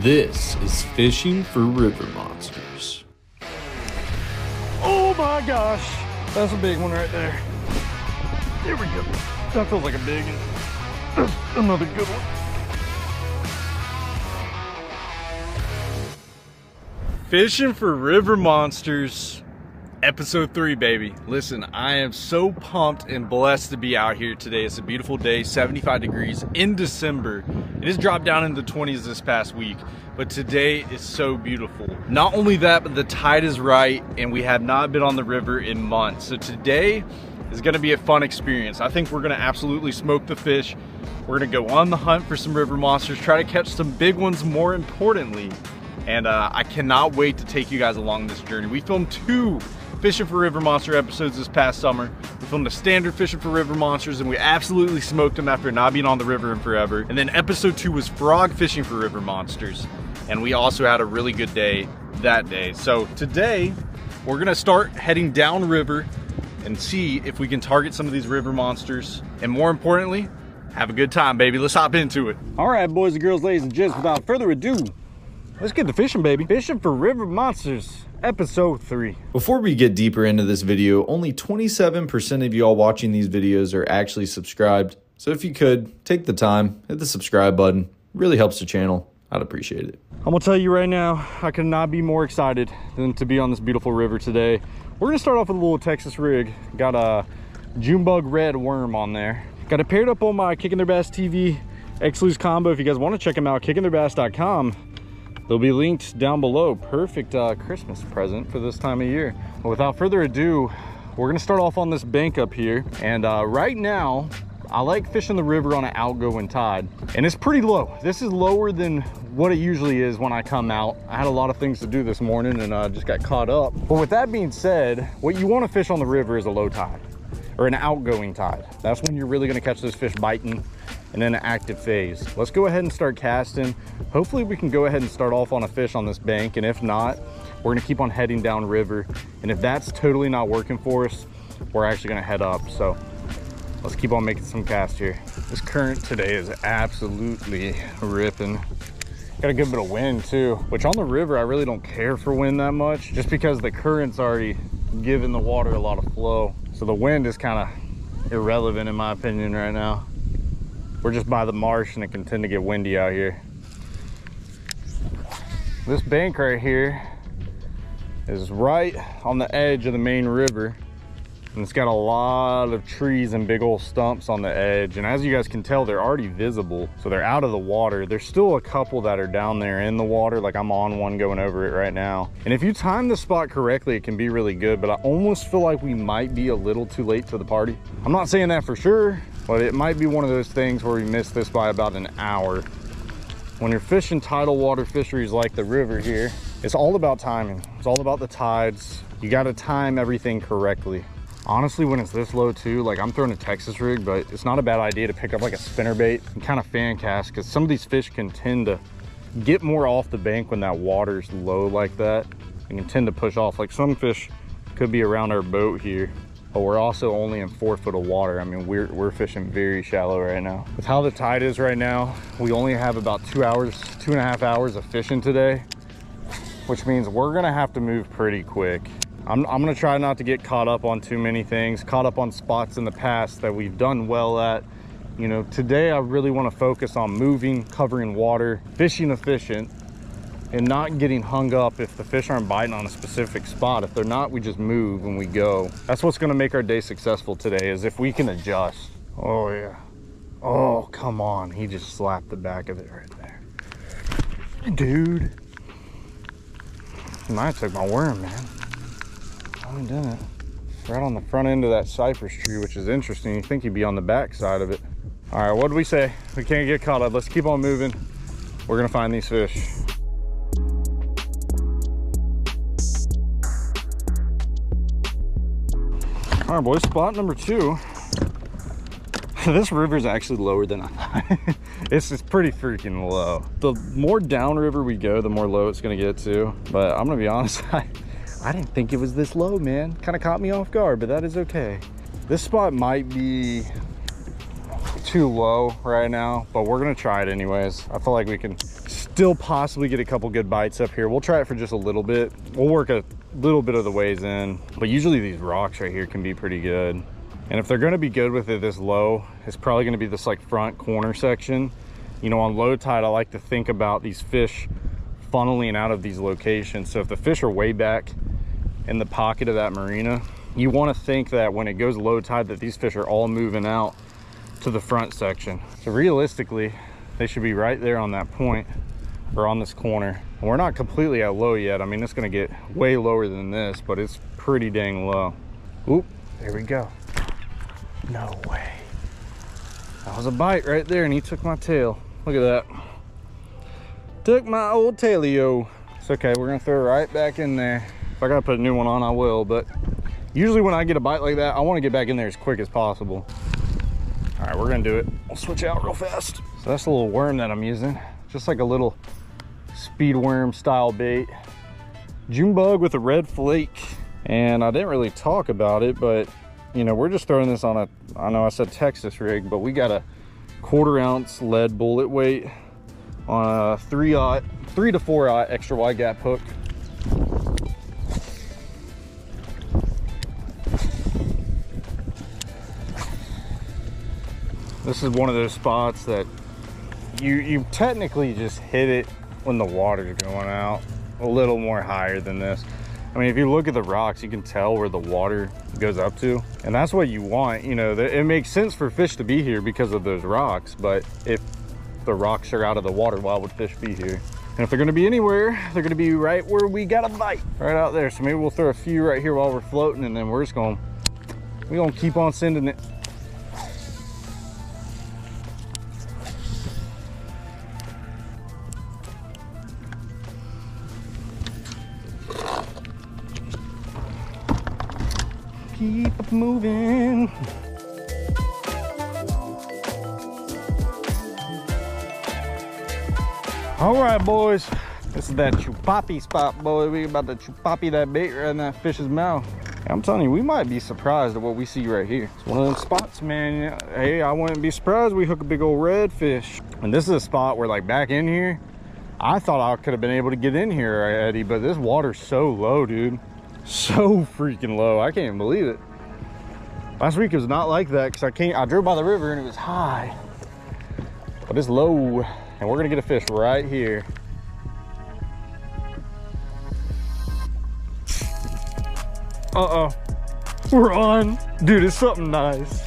This is Fishing for River Monsters. Oh my gosh, that's a big one right there. There we go. That feels like a big one. That's another good one. Fishing for River Monsters, episode 3, baby. Listen, I am so pumped and blessed to be out here today. It's a beautiful day, 75 degrees in December. It has dropped down into the 20s this past week, but today is so beautiful. Not only that, but the tide is right and we have not been on the river in months. So today is gonna be a fun experience. I think we're gonna absolutely smoke the fish. We're gonna go on the hunt for some river monsters, try to catch some big ones more importantly. And I cannot wait to take you guys along this journey. We filmed 2 Fishing for River Monster episodes this past summer. We filmed a standard Fishing for River Monsters and we absolutely smoked them after not being on the river in forever. And then episode 2 was frog fishing for river monsters. And we also had a really good day that day. So today, we're gonna start heading downriver and see if we can target some of these river monsters. And more importantly, have a good time, baby. Let's hop into it. All right, boys and girls, ladies and gents, without further ado, let's get to fishing, baby. Fishing for River Monsters, episode 3. Before we get deeper into this video, only 27% of y'all watching these videos are actually subscribed. So if you could, take the time, hit the subscribe button. Really helps the channel. I'd appreciate it. I'm gonna tell you right now, I could not be more excited than to be on this beautiful river today. We're gonna start off with a little Texas rig. Got a June bug red worm on there. Got it paired up on my Kicking Their Bass TV X-Lose combo. If you guys want to check them out, kickingtheirbass.com. They'll be linked down below. Perfect Christmas present for this time of year. But without further ado, we're gonna start off on this bank up here. And right now, I like fishing the river on an outgoing tide. And it's pretty low. This is lower than what it usually is when I come out. I had a lot of things to do this morning and just got caught up. But with that being said, what you wanna fish on the river is a low tide or an outgoing tide. That's when you're really gonna catch those fish biting and then an active phase. Let's go ahead and start casting. Hopefully we can go ahead and start off on a fish on this bank, and if not, we're gonna keep on heading down river. And if that's totally not working for us, we're actually gonna head up. So let's keep on making some casts here. This current today is absolutely ripping. Got a good bit of wind too, which on the river I really don't care for wind that much, just because the current's already giving the water a lot of flow. So the wind is kind of irrelevant in my opinion right now. We're just by the marsh and it can tend to get windy out here. This bank right here is right on the edge of the main river. And it's got a lot of trees and big old stumps on the edge. And as you guys can tell, they're already visible. So they're out of the water. There's still a couple that are down there in the water. Like I'm on one going over it right now. And if you time the spot correctly, it can be really good. But I almost feel like we might be a little too late to the party. I'm not saying that for sure, but it might be one of those things where we missed this by about an hour. When you're fishing tidal water fisheries like the river here, it's all about timing. It's all about the tides. You got to time everything correctly. Honestly, when it's this low too, like I'm throwing a Texas rig, but it's not a bad idea to pick up like a spinnerbait and kind of fan cast, because some of these fish can tend to get more off the bank when that water's low like that. And can tend to push off. Like some fish could be around our boat here, but we're also only in 4 foot of water. I mean, we're fishing very shallow right now. With how the tide is right now, we only have about 2.5 hours of fishing today, which means we're gonna have to move pretty quick. I'm gonna try not to get caught up on too many things, caught up on spots in the past that we've done well at. You know, today I really wanna focus on moving, covering water, fishing efficient, and not getting hung up if the fish aren't biting on a specific spot. If they're not, we just move and we go. That's what's gonna make our day successful today, is if we can adjust. Oh yeah. Oh, come on. He just slapped the back of it right there. Dude. He might have took my worm, man. I didn't. Right on the front end of that cypress tree, which is interesting. You think he'd be on the back side of it. All right, what did we say? We can't get caught up. Let's keep on moving. We're gonna find these fish. All right, boys, spot number 2. This river is actually lower than I thought. It's pretty freaking low. The more downriver we go, the more low it's gonna get to. But I'm gonna be honest, I didn't think it was this low, man. Kind of caught me off guard, but that is okay. This spot might be too low right now, but we're gonna try it anyways. I feel like we can still possibly get a couple good bites up here. We'll try it for just a little bit. We'll work a little bit of the ways in, but usually these rocks right here can be pretty good. And if they're going to be good with it this low, it's probably going to be this like front corner section. You know, on low tide, I like to think about these fish funneling out of these locations. So if the fish are way back in the pocket of that marina, you want to think that when it goes low tide that these fish are all moving out to the front section. So realistically, they should be right there on that point or on this corner. And we're not completely at low yet. I mean, it's going to get way lower than this, but it's pretty dang low. Oop, there we go. No way. That was a bite right there, and he took my tail. Look at that. Took my old tailio. It's okay, we're gonna throw it right back in there. If I gotta put a new one on, I will, but usually when I get a bite like that, I wanna get back in there as quick as possible. All right, we're gonna do it. We'll switch out real fast. So that's a little worm that I'm using. Just like a little speed worm style bait. June bug with a red flake. And I didn't really talk about it, but you know, we're just throwing this on a, I know I said Texas rig, but we got a 1/4 ounce lead bullet weight on a 3 to 4 extra wide gap hook. This is one of those spots that you technically just hit it when the water's going out, a little more higher than this. I mean, if you look at the rocks, you can tell where the water goes up to, and that's what you want. You know, it makes sense for fish to be here because of those rocks, but if the rocks are out of the water, why would fish be here? And if they're gonna be anywhere, they're gonna be right where we got a bite, right out there. So maybe we'll throw a few right here while we're floating, and then we're gonna keep on sending it. Keep moving. All right, boys, this is that chupapi spot, boy. We about to chupapi that bait right in that fish's mouth. I'm telling you, we might be surprised at what we see right here. It's one of them spots, man. Hey, I wouldn't be surprised we hook a big old redfish. And this is a spot where, like, back in here, I thought I could have been able to get in here, Eddie, but this water's so low, dude. So freaking low. I can't even believe it. Last week it was not like that because I drove by the river and it was high, but it's low, and we're gonna get a fish right here. Uh-oh, we're on. Dude, it's something nice.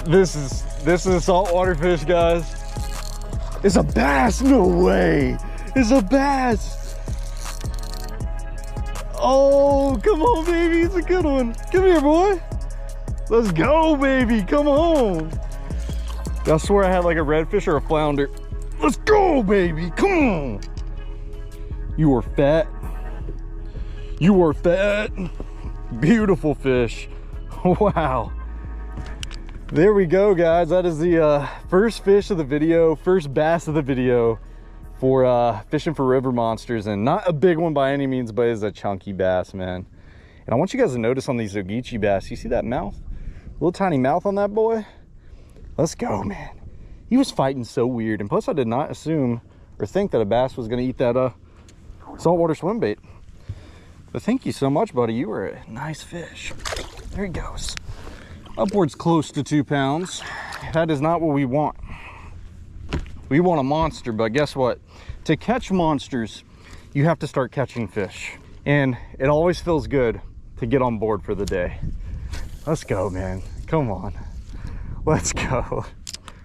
This is a saltwater fish, guys. It's a bass. No way. It's a bass. Oh, come on, baby. It's a good one. Come here, boy. Let's go, baby. Come on. I swear I had like a redfish or a flounder. Let's go, baby. Come on. You are fat. You are fat. Beautiful fish. Wow. There we go, guys. That is the first fish of the video, first bass of the video for fishing for river monsters. And not a big one by any means, but it's a chunky bass, man. And I want you guys to notice on these Ogeechee bass, you see that mouth? Little tiny mouth on that boy. Let's go, man. He was fighting so weird. And plus I did not assume or think that a bass was gonna eat that saltwater swim bait. But thank you so much, buddy. You were a nice fish. There he goes. Upwards close to 2 pounds. That is not what we want. We want a monster, but guess what? To catch monsters, you have to start catching fish. And it always feels good to get on board for the day. Let's go, man. Come on. Let's go.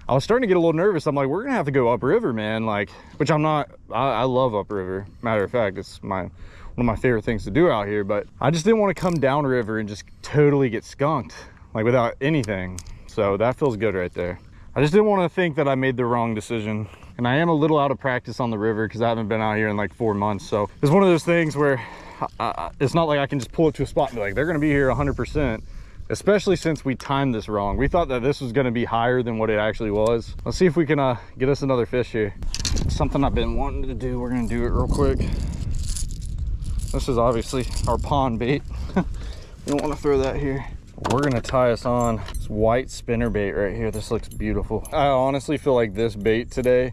I was starting to get a little nervous. I'm like, we're gonna have to go upriver, man. Like, which I'm not, I love upriver. Matter of fact, it's one of my favorite things to do out here, but I just didn't want to come downriver and just totally get skunked, like without anything. So that feels good right there. I just didn't want to think that I made the wrong decision. And I am a little out of practice on the river because I haven't been out here in like 4 months. So it's one of those things where it's not like I can just pull it to a spot and be like, they're going to be here 100%, especially since we timed this wrong. We thought that this was going to be higher than what it actually was. Let's see if we can get us another fish here. It's something I've been wanting to do. We're going to do it real quick. This is obviously our pond bait. We don't want to throw that here. We're gonna tie us on this white spinner bait right here. This looks beautiful. I honestly feel like this bait today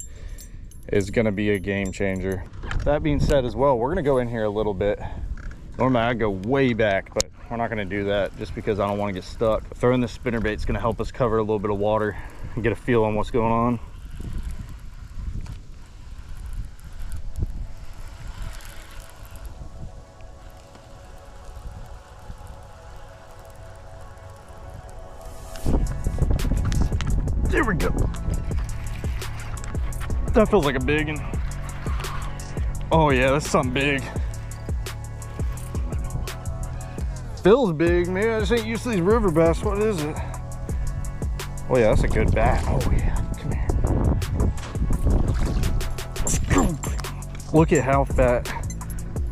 is gonna be a game changer. That being said as well, we're gonna go in here a little bit. Normally I'd go way back, but we're not gonna do that just because I don't wanna get stuck. Throwing the spinnerbait is gonna help us cover a little bit of water and get a feel on what's going on. There we go. That feels like a big one. Oh yeah, that's something big. Feels big, man. I just ain't used to these river bass. What is it? Oh yeah, that's a good bat. Oh yeah, come here. Look at how fat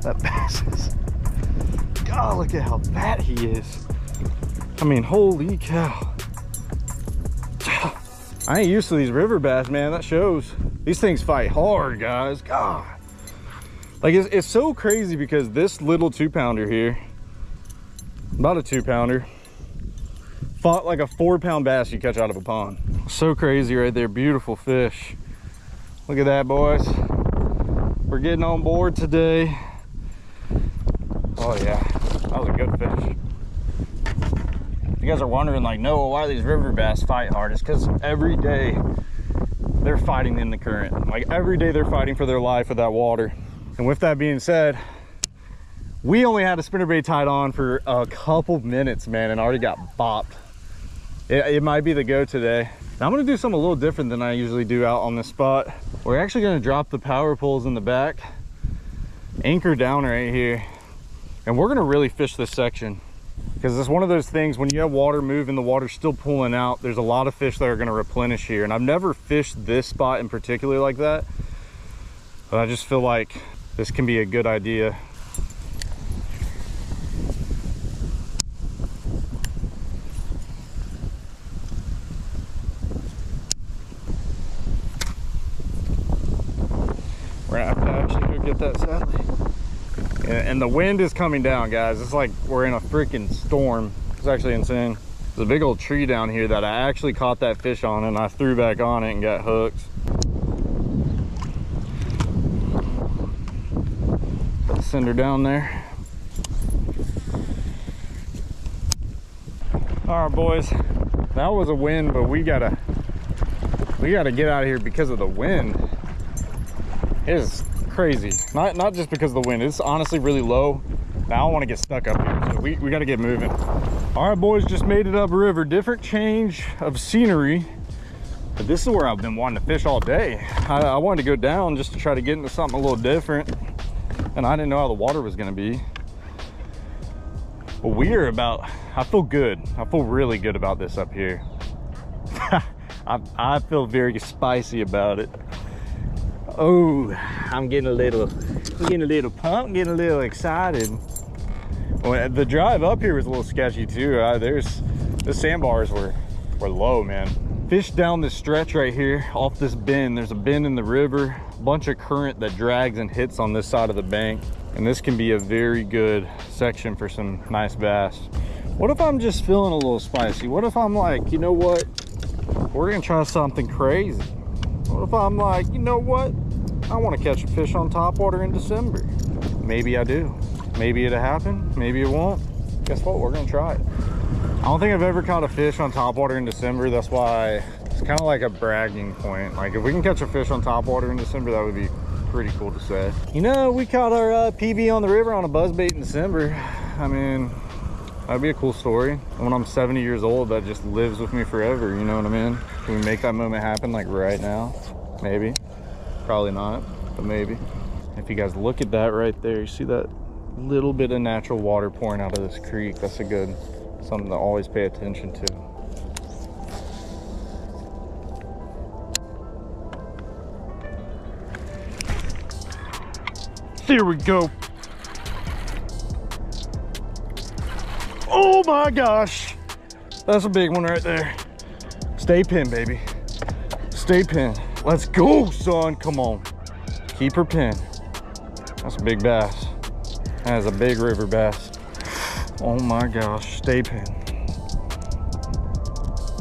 that bass is. God, look at how fat he is. I mean, holy cow. I ain't used to these river bass, man. That shows. These things fight hard, guys. God. Like, it's so crazy because this little 2-pounder here, about a 2-pounder, fought like a 4-pound bass you catch out of a pond. So crazy right there. Beautiful fish. Look at that, boys. We're getting on board today. Oh yeah, that was a good fish. You guys are wondering, like, no, why do these river bass fight hard? It's because every day they're fighting in the current. Like, every day they're fighting for their life with that water. And with that being said, we only had a spinnerbait tied on for a couple minutes, man, and already got bopped. It might be the go today. Now I'm gonna do something a little different than I usually do out on this spot. We're actually gonna drop the power poles in the back, anchor down right here, and we're gonna really fish this section. Because it's one of those things, when you have water moving, the water's still pulling out, there's a lot of fish that are going to replenish here. And I've never fished this spot in particular like that, but I just feel like this can be a good idea. We're gonna have to actually go get that sadly. And the wind is coming down, guys. It's like we're in a freaking storm. It's actually insane. There's a big old tree down here that I actually caught that fish on, and I threw back on it and got hooked. Put the cinder down there. All right, boys. That was a win, but we gotta get out of here because of the wind. It is crazy. Not just because of the wind. It's honestly really low. I don't want to get stuck up here, so we got to get moving. All right, boys, just made it up river. Different change of scenery, but this is where I've been wanting to fish all day. I wanted to go down just to try to get into something a little different, and I didn't know how the water was going to be. But I feel good. I feel really good about this up here. I feel very spicy about it. Oh, I'm getting a little pumped, getting a little excited. Well, the drive up here was a little sketchy too. The sandbars were low, man. Fish down this stretch right here off this bend. There's a bend in the river, a bunch of current that drags and hits on this side of the bank. And this can be a very good section for some nice bass. What if I'm just feeling a little spicy? What if I'm like, you know what? We're gonna try something crazy. What if I'm like, you know what? I want to catch a fish on topwater in December. Maybe I do. Maybe it'll happen. Maybe it won't. Guess what? We're going to try it. I don't think I've ever caught a fish on topwater in December. That's why it's kind of like a bragging point. Like, if we can catch a fish on topwater in December, that would be pretty cool to say. You know, we caught our PB on the river on a buzzbait in December. I mean, that'd be a cool story. When I'm 70 years old, that just lives with me forever. You know what I mean? Can we make that moment happen like right now? Maybe. Probably not, but maybe. If you guys look at that right there, you see that little bit of natural water pouring out of this creek. That's something to always pay attention to. There we go. Oh my gosh, that's a big one right there. Stay pin, baby. Stay pin. Let's go, son. Come on. Keep her pin. That's a big bass. That is a big river bass. Oh my gosh. Stay pin.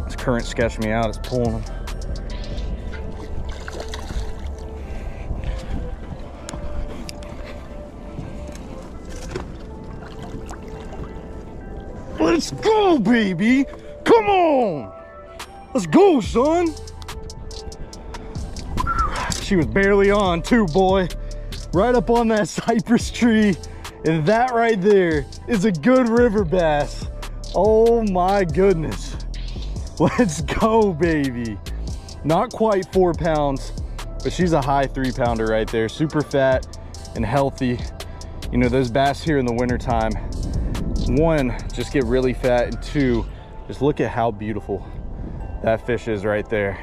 This current sketching me out. It's pulling them. Let's go, baby. Come on. Let's go, son. She was barely on too, boy. Right up on that cypress tree. And that right there is a good river bass. Oh my goodness. Let's go, baby. Not quite 4 pounds, but she's a high 3-pounder right there. Super fat and healthy. You know, those bass here in the wintertime, one, just get really fat, and two, just look at how beautiful that fish is right there.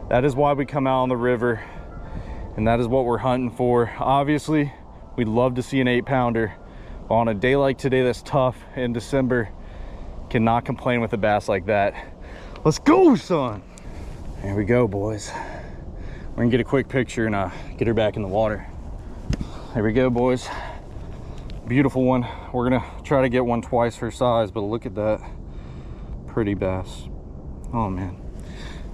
That is why we come out on the river, and that is what we're hunting for. Obviously, we'd love to see an 8-pounder. On a day like today that's tough in December, cannot complain with a bass like that. Let's go, son. There we go, boys. We're gonna get a quick picture and get her back in the water. There we go, boys. Beautiful one. We're gonna try to get one twice her size, but look at that pretty bass. Oh man,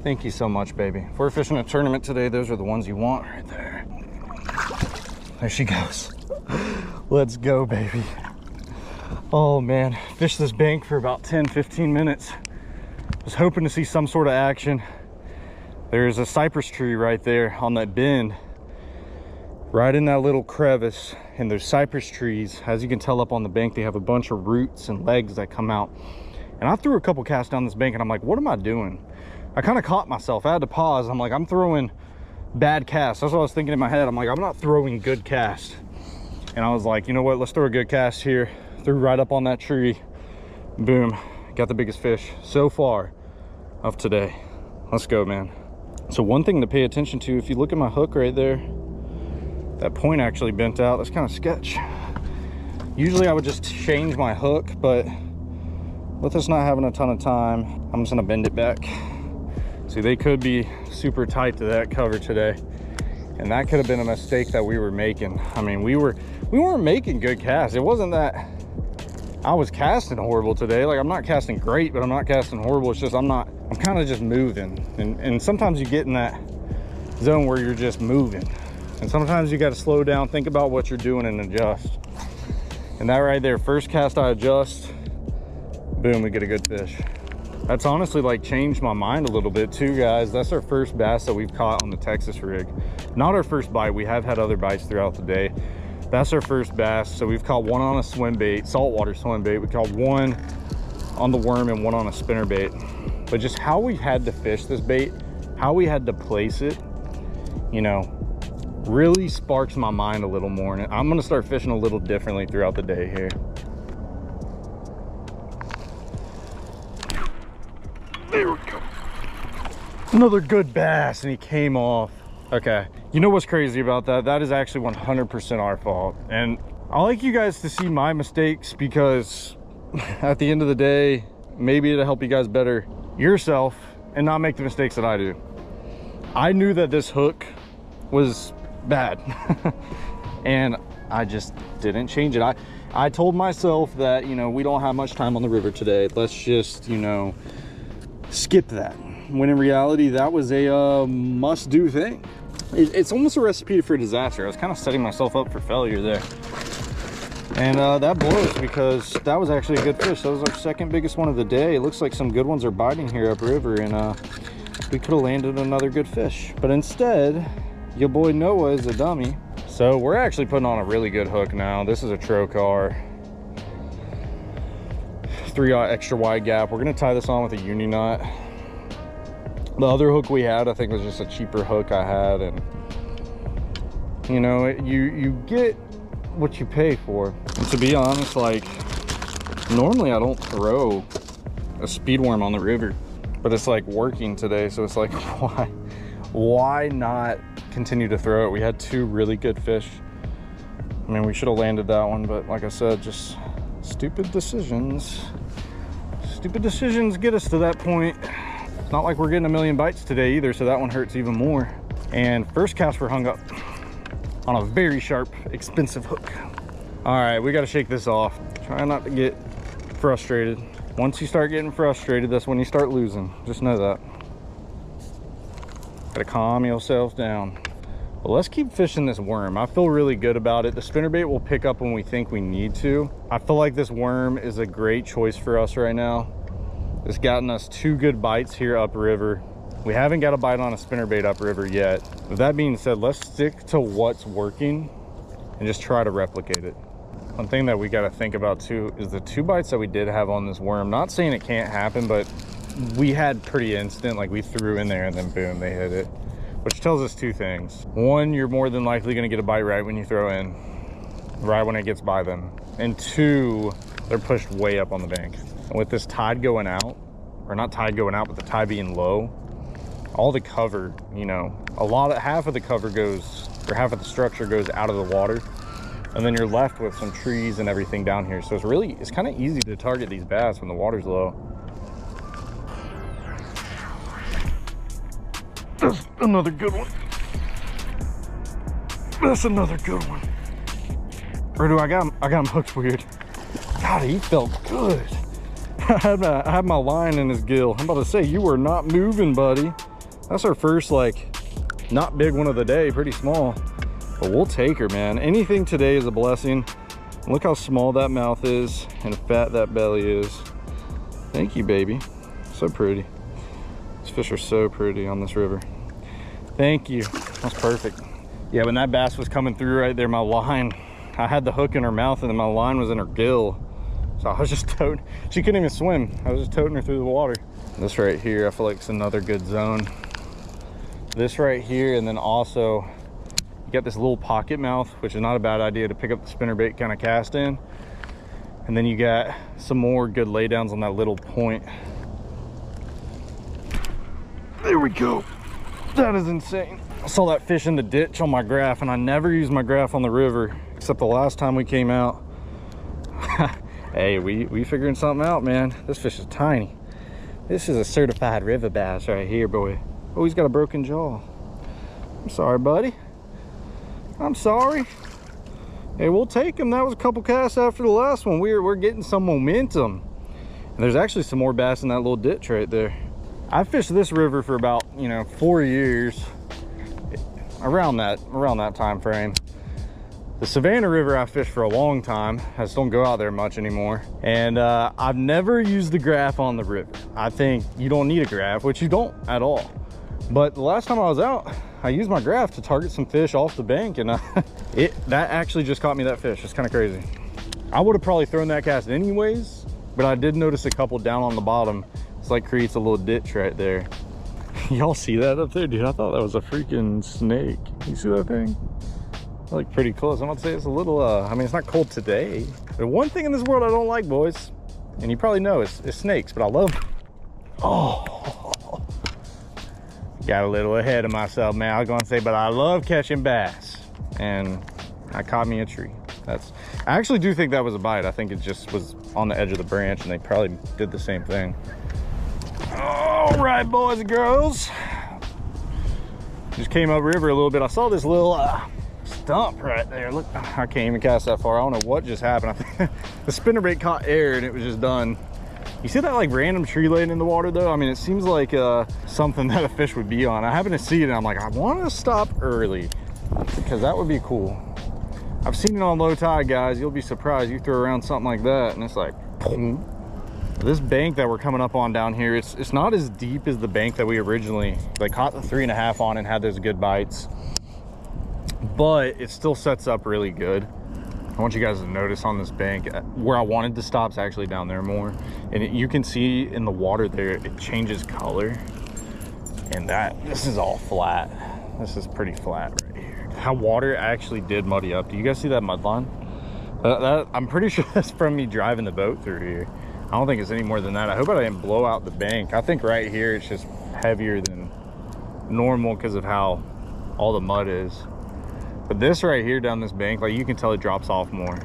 thank you so much, baby. If we're fishing a tournament today, those are the ones you want right there. There she goes. Let's go, baby. Oh man, fished this bank for about 10-15 minutes. Was hoping to see some sort of action. There's a cypress tree right there on that bend, right in that little crevice. And those cypress trees, as you can tell up on the bank, they have a bunch of roots and legs that come out. And I threw a couple casts down this bank and I'm like, what am I doing? I kind of caught myself. I had to pause. I'm like, I'm throwing bad casts. That's what I was thinking in my head. I'm like, I'm not throwing good casts. And I was like, you know what? Let's throw a good cast here. Threw right up on that tree. Boom. Got the biggest fish so far of today. Let's go, man. So one thing to pay attention to, if you look at my hook right there, that point actually bent out. That's kind of sketch. Usually I would just change my hook, but with us not having a ton of time, I'm just gonna bend it back. See, they could be super tight to that cover today, and that could have been a mistake that we were making. I mean, we weren't making good casts. It wasn't that I was casting horrible today. Like, I'm not casting great, but I'm not casting horrible. It's just I'm kind of just moving, and sometimes you get in that zone where you're just moving, and sometimes you got to slow down, think about what you're doing, and adjust. And that right there, first cast I adjust, boom, we get a good fish. That's honestly like changed my mind a little bit too, guys. That's our first bass that we've caught on the Texas rig. Not our first bite. We have had other bites throughout the day. That's our first bass. So we've caught one on a swim bait, saltwater swim bait. We caught one on the worm and one on a spinner bait. But just how we had to fish this bait, how we had to place it, you know, really sparks my mind a little more. And I'm gonna start fishing a little differently throughout the day here. There we go. Another good bass, and he came off. Okay, you know what's crazy about that? That is actually 100% our fault. And I like you guys to see my mistakes, because at the end of the day, maybe it'll help you guys better yourself and not make the mistakes that I do. I knew that this hook was bad and I just didn't change it. I told myself that, you know, we don't have much time on the river today. Let's just, you know, skip that. When in reality, that was a must-do thing. It's almost a recipe for disaster. I was kind of setting myself up for failure there. And that blows, because that was actually a good fish. That was our second biggest one of the day. It looks like some good ones are biting here upriver, and we could have landed another good fish. But instead, your boy Noah is a dummy. So we're actually putting on a really good hook now. This is a Trocar 3/0 extra wide gap. We're gonna tie this on with a uni knot. The other hook we had, I think, was just a cheaper hook I had, and you know, you get what you pay for. And to be honest, like, normally I don't throw a speed worm on the river, but it's like working today, so it's like, why not continue to throw it? We had two really good fish. I mean, we should have landed that one, but like I said, just stupid decisions. Stupid decisions get us to that point. It's not like we're getting a million bites today either, so that one hurts even more. And first cast, we're hung up on a very sharp, expensive hook. All right, we got to shake this off. Try not to get frustrated. Once you start getting frustrated, that's when you start losing. Just know that. Gotta calm yourself down. But let's keep fishing this worm. I feel really good about it. The spinnerbait will pick up when we think we need to. I feel like this worm is a great choice for us right now. It's gotten us 2 good bites here upriver. We haven't got a bite on a spinnerbait upriver yet. With that being said, let's stick to what's working and just try to replicate it. One thing that we got to think about too is the 2 bites that we did have on this worm. Not saying it can't happen, but we had pretty instant, like we threw in there and then boom, they hit it. Which tells us 2 things. 1, you're more than likely gonna get a bite right when you throw in, right when it gets by them. And 2, they're pushed way up on the bank. And with this tide going out, or not tide going out, but the tide being low, all the cover, you know, half of the cover goes, or half of the structure goes out of the water. And then you're left with some trees and everything down here. So it's kind of easy to target these bass when the water's low. That's another good one. That's another good one. Or do I got him hooked weird? God, he felt good. I had my line in his gill. I'm about to say, you were not moving, buddy. That's our first, like, not big one of the day, pretty small. But we'll take her, man. Anything today is a blessing. Look how small that mouth is and fat that belly is. Thank you, baby. So pretty. These fish are so pretty on this river. Thank you. That's perfect. Yeah, when that bass was coming through right there, my line, I had the hook in her mouth and then my line was in her gill. So I was just toting. She couldn't even swim. I was just toting her through the water. This right here, I feel like it's another good zone. This right here, and then also you got this little pocket mouth, which is not a bad idea to pick up the spinnerbait kind of cast in. And then you got some more good laydowns on that little point. There we go. That is insane. I saw that fish in the ditch on my graph, and I never use my graph on the river except the last time we came out. Hey, we figuring something out, man. This fish is tiny. This is a certified river bass right here, boy. Oh, he's got a broken jaw. I'm sorry, buddy. I'm sorry. Hey, we'll take him. That was a couple casts after the last one. We're getting some momentum. And there's actually some more bass in that little ditch right there. I fished this river for about, 4 years, around that time frame. The Savannah River I fished for a long time. I just don't go out there much anymore. And I've never used the graph on the river. I think you don't need a graph, which you don't at all. But the last time I was out, I used my graph to target some fish off the bank, and that actually just caught me that fish. It's kind of crazy. I would have probably thrown that cast anyways, but I did notice a couple down on the bottom. It's like creates a little ditch right there. Y'all see that up there, dude? I thought that was a freaking snake. You see that thing? Like pretty close. I'm about to say it's a little, I mean, it's not cold today. The one thing in this world I don't like, boys, and you probably know, is snakes, but I love them. Oh, got a little ahead of myself, man. I was gonna say, but I love catching bass, and I caught me a tree. I actually do think that was a bite. I think it just was on the edge of the branch, and they probably did the same thing. All right, boys and girls. Just came up river a little bit. I saw this little stump right there. Look, I can't even cast that far. I don't know what just happened. I think the spinnerbait caught air and it was just done. You see that like random tree laying in the water though? I mean, it seems like something that a fish would be on. I happen to see it and I'm like, I want to stop early because that would be cool. I've seen it on low tide, guys. You'll be surprised. You throw around something like that and it's like, boom. This bank that we're coming up on down here, it's not as deep as the bank that we originally caught the 3.5 on and had those good bites, but it still sets up really good. I want you guys to notice on this bank where I wanted to stop is actually down there more, and you can see in the water there it changes color, and this is all flat. This is pretty flat right here. How water actually did muddy up. Do you guys see that mud line? I'm pretty sure that's from me driving the boat through here. I don't think it's any more than that. I hope I didn't blow out the bank. I think right here it's just heavier than normal because of how all the mud is. But this right here down this bank, like you can tell it drops off more.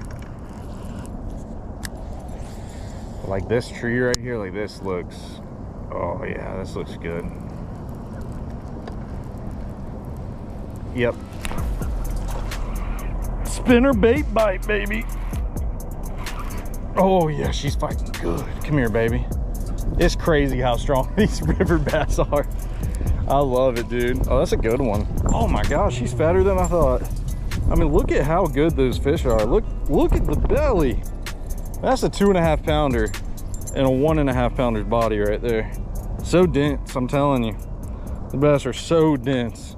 Like this tree right here, like this looks, oh yeah, this looks good. Yep. Spinnerbait bite, baby. Oh yeah, she's fighting good. Come here, baby. It's crazy how strong these river bass are. I love it, dude. Oh, that's a good one. Oh my gosh, she's fatter than I thought. I mean, look at how good those fish are. Look at the belly. That's a 2.5 pounder and a 1.5 pounder's body right there. So dense, I'm telling you. The bass are so dense.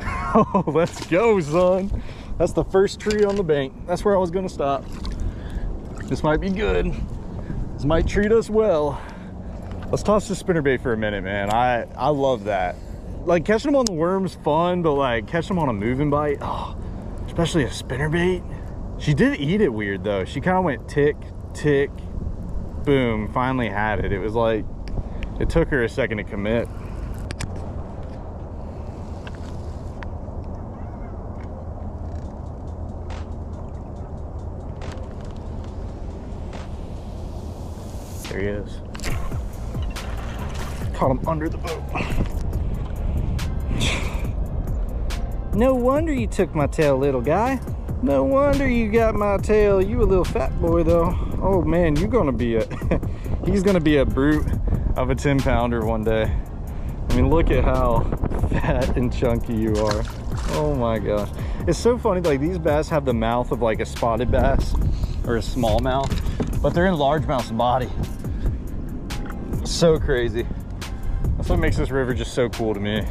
Oh, let's go, son. That's the first tree on the bank. That's where I was gonna stop. This might be good. This might treat us well. Let's toss the spinnerbait for a minute, man. I love that. Like, catching them on the worm's fun, but like catching them on a moving bite, oh, especially a spinnerbait. She did eat it weird though. She kind of went tick, tick, boom, finally had it. It was like, it took her a second to commit. There he is. Caught him under the boat. No wonder you took my tail, little guy. No wonder you got my tail. You a little fat boy though. Oh man, you're gonna be a he's gonna be a brute of a 10 pounder one day. I mean, look at how fat and chunky you are. Oh my gosh. It's so funny, like these bass have the mouth of like a spotted bass or a smallmouth, but they're in largemouth's body. So crazy. That's what makes this river just so cool to me.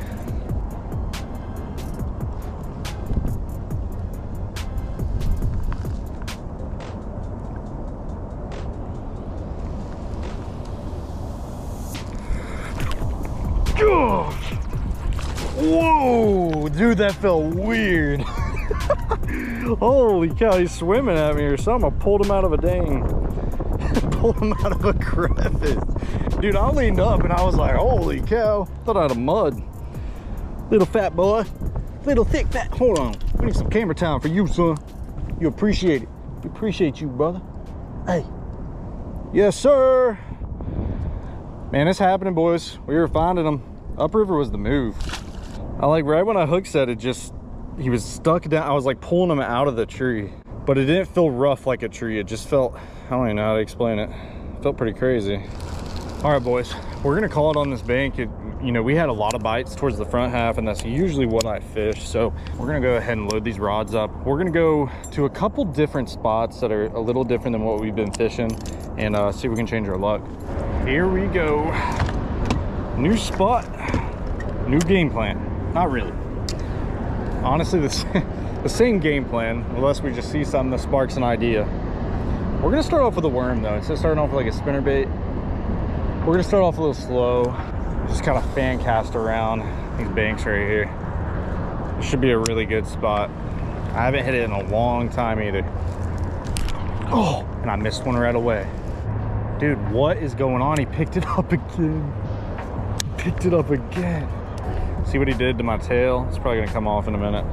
Whoa, dude, that felt weird. Holy cow, he's swimming at me or something. I pulled him out of a pulled him out of a crevice. Dude, I leaned up and I was like, holy cow, thought I had a mud. Little fat boy, little thick fat. Hold on, we need some camera time for you, son. You appreciate it. We appreciate you, brother. Hey, yes sir. Man, it's happening, boys. We were finding them. Upriver was the move. I like, right when I hook set it, just, he was stuck down. I was like pulling him out of the tree, but it didn't feel rough like a tree. It just felt, I don't even know how to explain it. It felt pretty crazy. All right, boys, we're gonna call it on this bank. You know, we had a lot of bites towards the front half, and that's usually what I fish. So we're gonna go ahead and load these rods up. We're gonna go to a couple different spots that are a little different than what we've been fishing, and see if we can change our luck. Here we go. New spot, new game plan. Not really. Honestly, the same game plan, unless we just see something that sparks an idea. We're gonna start off with a worm though. Instead of starting off with like a spinnerbait, we're gonna start off a little slow. Just kind of fan cast around these banks right here. It should be a really good spot. I haven't hit it in a long time either. Oh, and I missed one right away. Dude, what is going on? He picked it up again. Picked it up again. See what he did to my tail? It's probably gonna come off in a minute.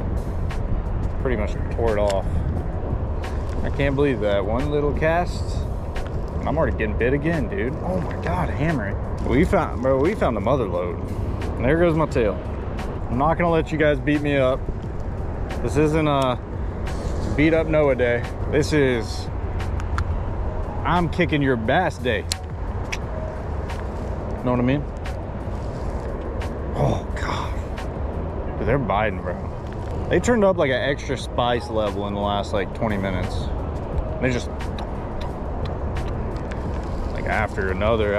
Pretty much tore it off. I can't believe that. One little cast, and I'm already getting bit again, dude. Oh my God, hammer it. We found the mother load. And there goes my tail. I'm not gonna let you guys beat me up. This isn't a beat up Noah day. This is, I'm kicking your bass day. Know what I mean? Oh God. Dude, they're biting, bro. They turned up like an extra spice level in the last like 20 minutes. They just like after another.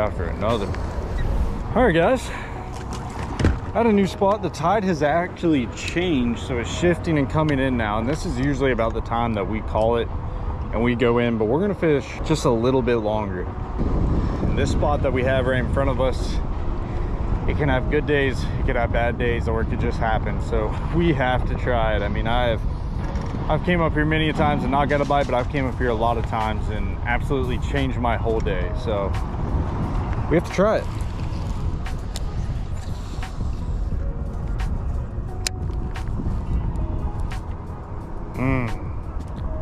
All right, guys. At a new spot, the tide has actually changed, so it's shifting and coming in now. And this is usually about the time that we call it and we go in, but we're gonna fish just a little bit longer. And this spot that we have right in front of us, it can have good days, it could have bad days, or it could just happen. So we have to try it. I mean, I've came up here many times and not got a bite, but I've came up here a lot of times and absolutely changed my whole day. So we have to try it.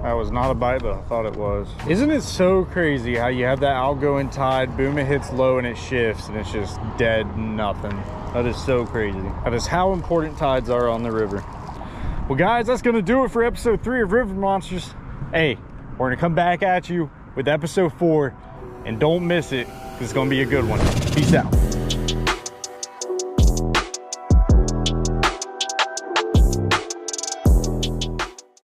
That was not a bite, but I thought it was. Isn't it so crazy how you have that outgoing tide, boom, it hits low and it shifts and it's just dead nothing. That is so crazy. That is how important tides are on the river. Well guys, that's gonna do it for episode 3 of River Monsters. Hey, we're gonna come back at you with episode 4, and don't miss it, because it's gonna be a good one. Peace out.